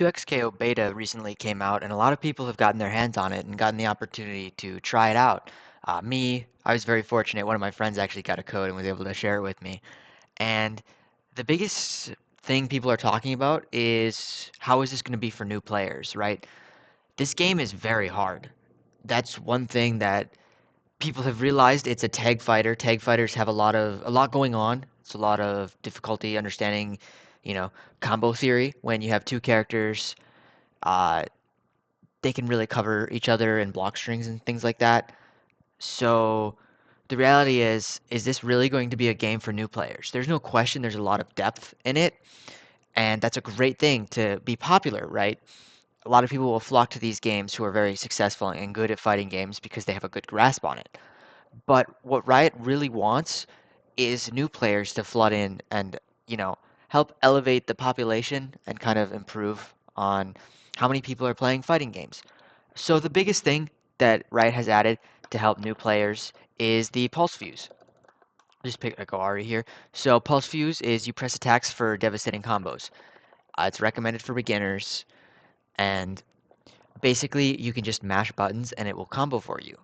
2XKO beta recently came out, and a lot of people have gotten their hands on it and gotten the opportunity to try it out. I was very fortunate. One of my friends actually got a code and was able to share it with me. And the biggest thing people are talking about is how is this going to be for new players, right? This game is very hard. That's one thing that people have realized. It's a tag fighter. Tag fighters have a lot going on. It's a lot of difficulty understanding, you know, combo theory when you have two characters. Uh, they can really cover each other in block strings and things like that. So the reality is this really going to be a game for new players? There's no question there's a lot of depth in it, and that's a great thing to be popular, right? A lot of people will flock to these games who are very successful and good at fighting games because they have a good grasp on it. But what Riot really wants is new players to flood in and, you know, help elevate the population and kind of improve on how many people are playing fighting games. So the biggest thing that Riot has added to help new players is the Pulse Fuse. Just pick a Goari here. So Pulse Fuse is you press attacks for devastating combos. It's recommended for beginners, and basically you can just mash buttons and it will combo for you.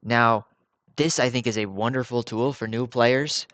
Now, this I think is a wonderful tool for new players.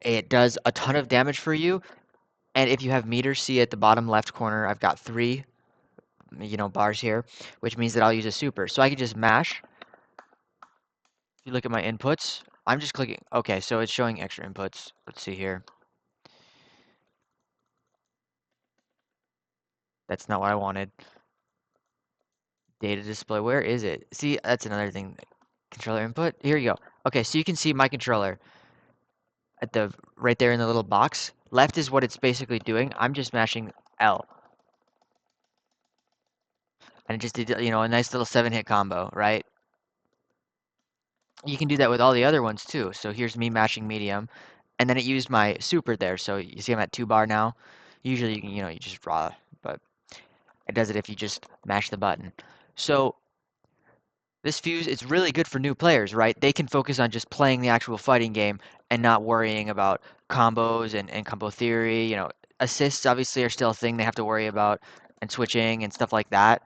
It does a ton of damage for you, and if you have meters, see at the bottom left corner, I've got three, bars here, which means that I'll use a super. So I can just mash. If you look at my inputs, I'm just clicking. Okay, so it's showing extra inputs. Let's see here. That's not what I wanted. Data display, where is it? See, that's another thing. Controller input. Here you go. Okay, so you can see my controller at the right there in the little box. Left is what it's basically doing. I'm just mashing L. And it just did, a nice little 7-hit combo, right? You can do that with all the other ones too. So here's me mashing medium, and then it used my super there. So you see I'm at 2 bar now. Usually you can, you just draw, but it does it if you just mash the button. So this fuse is really good for new players, right? They can focus on just playing the actual fighting game and not worrying about combos and combo theory. Assists obviously are still a thing they have to worry about, and switching and stuff like that.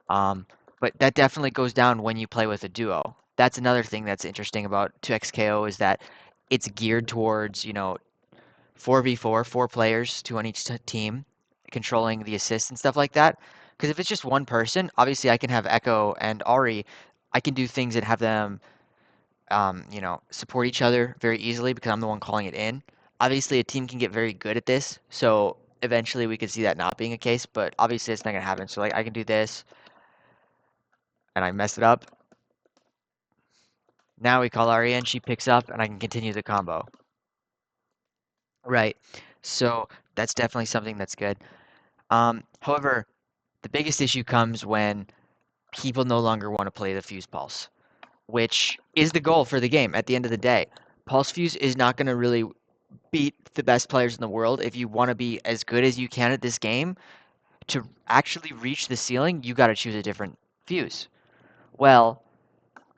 Um, but that definitely goes down when you play with a duo. That's another thing that's interesting about 2XKO is that it's geared towards, 4v4, four players, two on each team, controlling the assists and stuff like that. Because if it's just one person, obviously I can have Echo and Ari. I can do things and have them, support each other very easily because I'm the one calling it in. Obviously, a team can get very good at this, so eventually we could see that not being a case. But obviously, it's not gonna happen. So like, I can do this, and I mess it up. Now we call Ari in, she picks up, and I can continue the combo. Right. So that's definitely something that's good. However, the biggest issue comes when people no longer want to play the Fuse Pulse, which is the goal for the game at the end of the day. Pulse Fuse is not going to really beat the best players in the world. If you want to be as good as you can at this game, to actually reach the ceiling, you got to choose a different fuse. Well,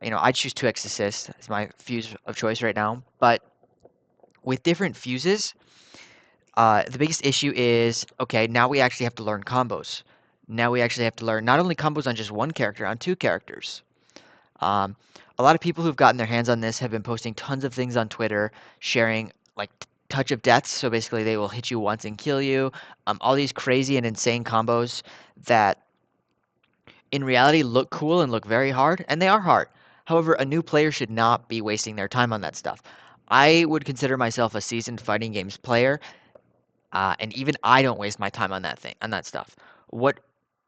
I choose 2x assist as my fuse of choice right now, but with different fuses, the biggest issue is, okay, now we actually have to learn combos. Now we actually have to learn not only combos on just one character, on two characters. Um, a lot of people who've gotten their hands on this have been posting tons of things on Twitter, sharing like touch of deaths. So basically, they will hit you once and kill you. All these crazy and insane combos that in reality look cool and look very hard, and they are hard. However, a new player should not be wasting their time on that stuff. I would consider myself a seasoned fighting games player, and even I don't waste my time on that stuff. What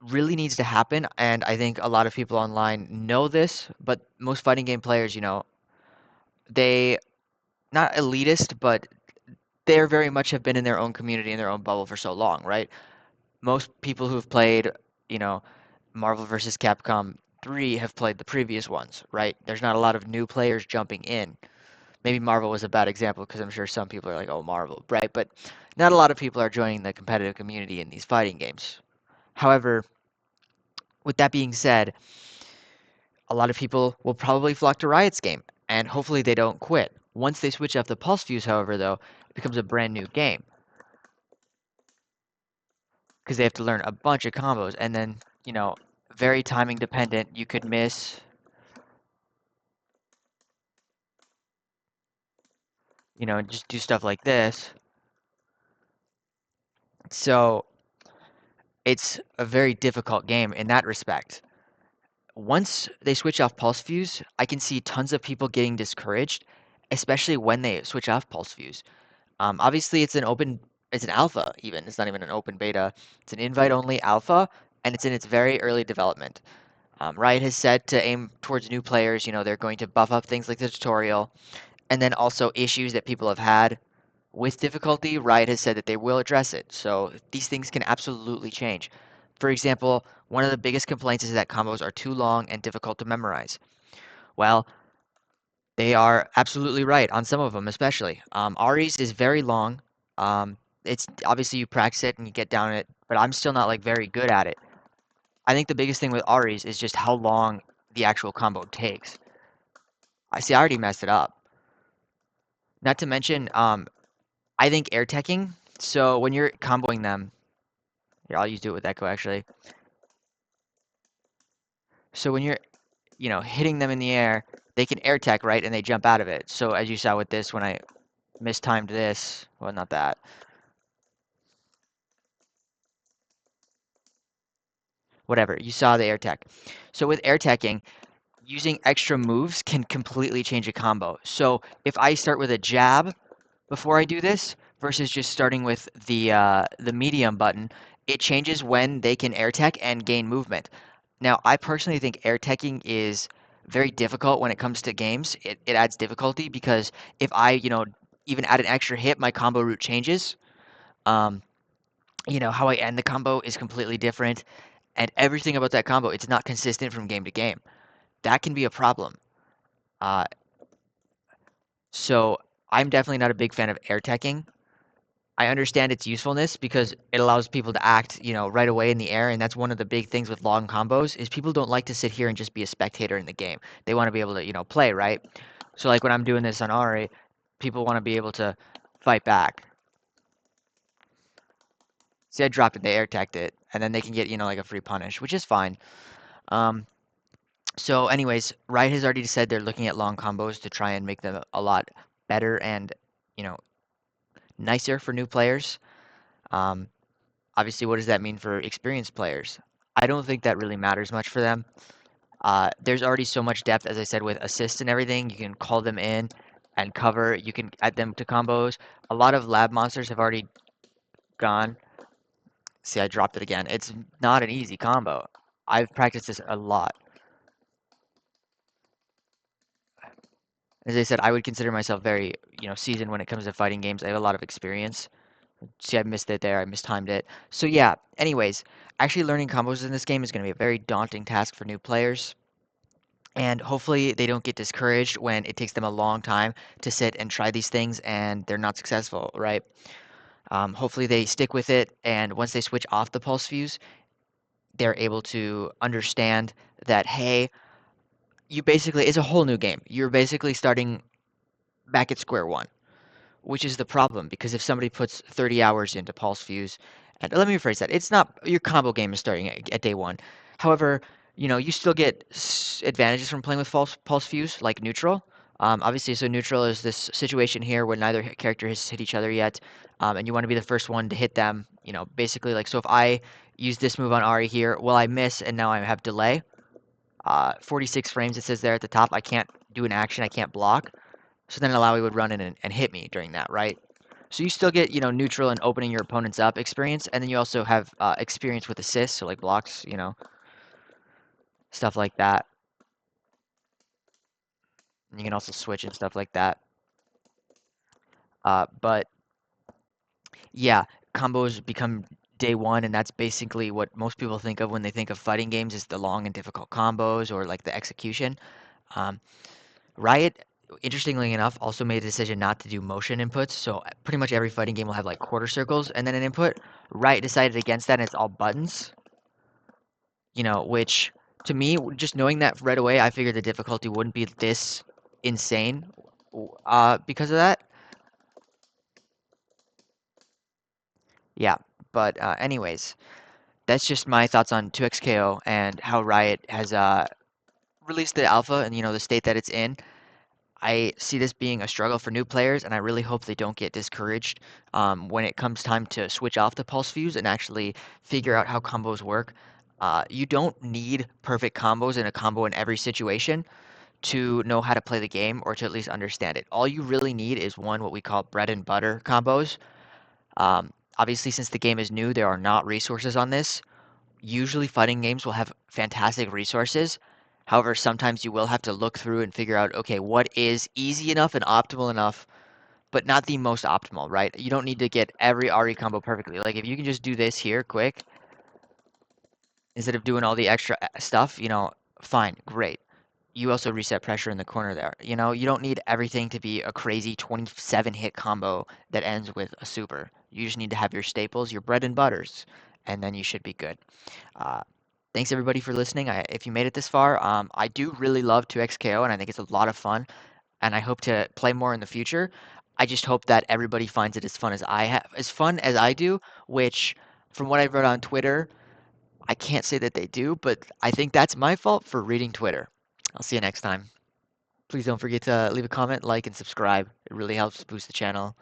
really needs to happen, and I think a lot of people online know this, but most fighting game players, they not elitist, but they're very much have been in their own community in their own bubble for so long, right? Most people who've played, you know, Marvel vs. Capcom 3 have played the previous ones, right? There's not a lot of new players jumping in. Maybe Marvel was a bad example because I'm sure some people are like, oh, Marvel, right? But not a lot of people are joining the competitive community in these fighting games. However, with that being said, a lot of people will probably flock to Riot's game, and hopefully they don't quit. Once they switch off the Pulse Fuse, however, though, it becomes a brand new game. because they have to learn a bunch of combos, and then, you know, very timing dependent. You could miss, just do stuff like this. So it's a very difficult game in that respect. Once they switch off Pulse Fuse, I can see tons of people getting discouraged, especially when they switch off Pulse Fuse. Obviously, it's an alpha even. It's not even an open beta. It's an invite-only alpha, and it's in its very early development. Riot has said to aim towards new players. They're going to buff up things like the tutorial, and then also issues that people have had with difficulty. Riot has said that they will address it. So these things can absolutely change. For example, one of the biggest complaints is that combos are too long and difficult to memorize. Well, they are absolutely right on some of them, especially. Ari's is very long. It's obviously you practice it and you get down it, but I'm still not like very good at it. I think the biggest thing with Ari's is just how long the actual combo takes. I see. I already messed it up. Not to mention, I think air teching. So when you're comboing them, here I'll use do it with Echo actually. So when you're, hitting them in the air, they can air tech, right, and they jump out of it. So as you saw with this, when I mistimed this, well, not that. Whatever, you saw the air tech. So with air teching, using extra moves can completely change a combo. So if I start with a jab before I do this versus just starting with the medium button, it changes when they can air tech and gain movement. Now, I personally think air teching is very difficult when it comes to games. It adds difficulty because if I, even add an extra hit, my combo route changes. Um, how I end the combo is completely different, and everything about that combo, it's not consistent from game to game. That can be a problem. Uh, so I'm definitely not a big fan of air teching. I understand its usefulness because it allows people to act, right away in the air, and that's one of the big things with long combos is people don't like to sit here and just be a spectator in the game. They want to be able to, play, right? So like when I'm doing this on Ari, people want to be able to fight back. See, I dropped it, they air teched it, and then they can get, like a free punish, which is fine. Um, so anyways, Riot has already said they're looking at long combos to try and make them a lot better and, you know, nicer for new players. Um, Obviously, what does that mean for experienced players? I don't think that really matters much for them. There's already so much depth, as I said, with assists and everything. You can call them in and cover. You can add them to combos. A lot of lab monsters have already gone. See, I dropped it again. It's not an easy combo. I've practiced this a lot. As I said, I would consider myself very, seasoned when it comes to fighting games. I have a lot of experience. See, I missed it there. I mistimed it. So yeah, anyways, actually learning combos in this game is going to be a very daunting task for new players. And hopefully they don't get discouraged when it takes them a long time to sit and try these things and they're not successful, right? Hopefully they stick with it, and once they switch off the pulse fuse, they're able to understand that, hey, it's a whole new game. You're basically starting back at square one. Which is the problem, because if somebody puts 30 hours into Pulse Fuse, and let me rephrase that, it's not your combo game is starting at day one. However, you still get advantages from playing with Pulse Fuse, like neutral. Obviously, so neutral is this situation here where neither character has hit each other yet, and you want to be the first one to hit them. Basically, like, so if I use this move on Ari here, well, I miss, and now I have delay. 46 frames, it says there at the top. I can't do an action, I can't block. So then Alawi would run in and hit me during that, right? So you still get, neutral and opening your opponents up experience, and then you also have experience with assists, so like blocks, stuff like that. And you can also switch and stuff like that. But yeah, combos become day one, and that's basically what most people think of when they think of fighting games is the long and difficult combos or like the execution. Um, Riot, interestingly enough, also made a decision not to do motion inputs. So pretty much every fighting game will have like quarter circles and then an input. Riot decided against that, and it's all buttons. Which to me, just knowing that right away, I figured the difficulty wouldn't be this insane. Because of that. Yeah, But anyways, that's just my thoughts on 2XKO and how Riot has released the alpha and the state that it's in. I see this being a struggle for new players, and I really hope they don't get discouraged when it comes time to switch off the pulse fuse and actually figure out how combos work. You don't need perfect combos in a combo in every situation to know how to play the game or to at least understand it. All you really need is one what we call bread and butter combos. Obviously, since the game is new, there are not resources on this. Usually, fighting games will have fantastic resources. However, sometimes you will have to look through and figure out, okay, what is easy enough and optimal enough, but not the most optimal, right? You don't need to get every RE combo perfectly. Like, if you can just do this here quick, instead of doing all the extra stuff, fine, great. You also reset pressure in the corner there. You don't need everything to be a crazy 27 hit combo that ends with a super. You just need to have your staples, your bread and butters, and then you should be good. Uh, Thanks everybody for listening. If you made it this far, I do really love 2XKO and I think it's a lot of fun, and I hope to play more in the future. I just hope that everybody finds it as fun as as fun as I do, which from what I've read on Twitter, I can't say that they do, but I think that's my fault for reading Twitter. I'll see you next time. Please don't forget to leave a comment, like, and subscribe. It really helps boost the channel.